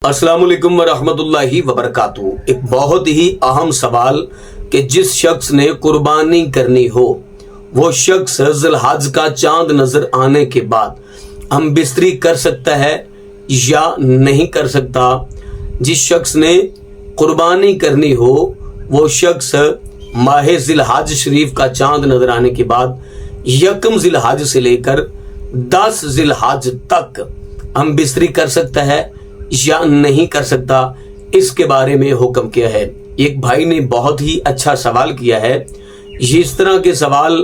अस्सलाम वालेकुम वरहमतुल्लाहि वबरकातुहू। एक बहुत ही अहम सवाल कि जिस शख्स ने कुर्बानी करनी हो वो शख्स ज़िलहज का चांद नजर आने के बाद हम बिस्तरी कर सकता है या नहीं कर सकता। जिस शख्स ने कुर्बानी करनी हो वो शख्स माह ज़िलहज शरीफ का चांद नजर आने के बाद यकम ज़िलहज से लेकर 10 ज़िलहज तक हम बिस्तरी कर सकता है या नहीं कर सकता, इसके बारे में हुक्म किया है। एक भाई ने बहुत ही अच्छा सवाल किया है। इस तरह के सवाल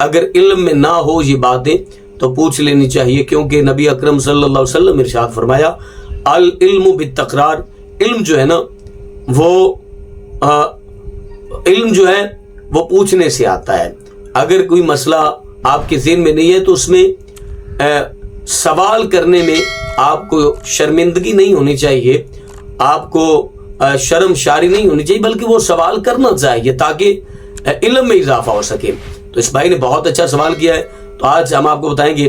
अगर इल्म में ना हो ये बातें तो पूछ लेनी चाहिए, क्योंकि नबी अकरम सल्लल्लाहु अलैहि वसल्लम ने इरशाद फरमाया अल इल्मु बित्तकरार। इल्म जो है ना इल्म जो है वो पूछने से आता है। अगर कोई मसला आपके ज़हन में नहीं है तो उसमें सवाल करने में आपको शर्मिंदगी नहीं होनी चाहिए, आपको शर्मशारी नहीं होनी चाहिए, बल्कि वो सवाल करना चाहिए ताकि इल्म में इजाफा हो सके। तो इस भाई ने बहुत अच्छा सवाल किया है। तो आज हम आपको बताएंगे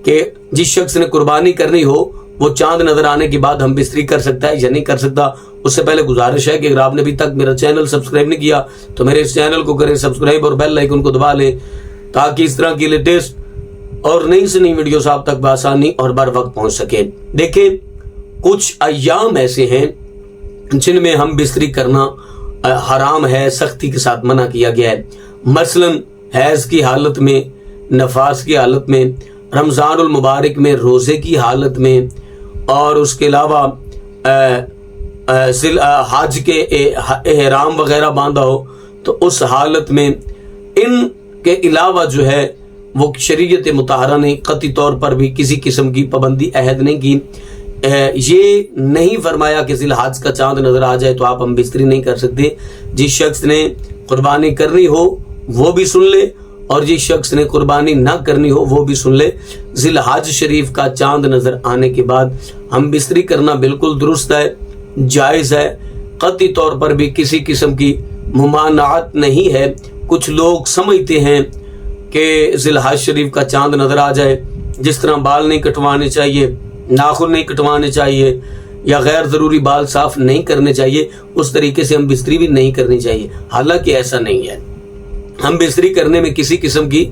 कि जिस शख्स ने कुर्बानी करनी हो वो चांद नजर आने के बाद हम बिस्तरी कर सकता है या नहीं कर सकता। उससे पहले गुजारिश है कि अगर आपने अभी तक मेरा चैनल सब्सक्राइब नहीं किया तो मेरे इस चैनल को करें सब्सक्राइब और बेल आइकन को दबा लें, ताकि इस तरह की लेटेस्ट और नई से नई वीडियोस आप तक बआसानी और बर वक्त पहुंच सके। देखिए, कुछ अय्याम ऐसे हैं जिनमें हम बिस्तरी करना हराम है, सख्ती के साथ मना किया गया है। मसलन हैज की हालत में, नफास की हालत में, रमज़ानुल मुबारक में, रोज़े की हालत में, और उसके अलावा हज के एहराम वगैरह बांधा हो तो उस हालत में। इनके अलावा जो है वो शरीयत मुताहरा ने कतई तौर पर भी किसी किस्म की पाबंदी अहद नहीं की। ये नहीं फरमाया कि ज़िलहज का चांद नजर आ जाए तो आप हम बिस्तरी नहीं कर सकते। जिस शख्स ने कुर्बानी करनी हो वो भी सुन ले और जिस शख्स ने कुर्बानी ना करनी हो वो भी सुन ले। ज़िलहज शरीफ का चांद नजर आने के बाद हम बिस्तरी करना बिल्कुल दुरुस्त है, जायज़ है, कतई तौर पर भी किसी किस्म की मुमानात नहीं है। कुछ लोग समझते हैं कि ज़िलहज शरीफ का चांद नजर आ जाए, जिस तरह बाल नहीं कटवाने चाहिए, नाखून नहीं कटवाने चाहिए, या गैर ज़रूरी बाल साफ नहीं करने चाहिए, उस तरीके से हम बिस्तरी भी नहीं करनी चाहिए। हालांकि ऐसा नहीं है। हम बिस्तरी करने में किसी किस्म की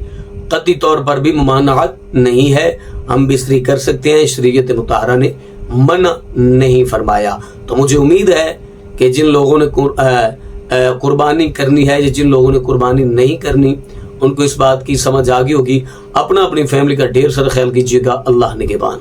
कतई तौर पर भी मुमानात नहीं है, हम बिस्तरी कर सकते हैं। शरीयत मुताहरा ने मना नहीं फरमाया। तो मुझे उम्मीद है कि जिन लोगों ने कुर्बानी करनी है या जिन लोगों ने कुर्बानी नहीं करनी उनको इस बात की समझ आ गई होगी। अपनी फैमिली का ढेर सारा ख्याल कीजिएगा। अल्लाह निगहबान।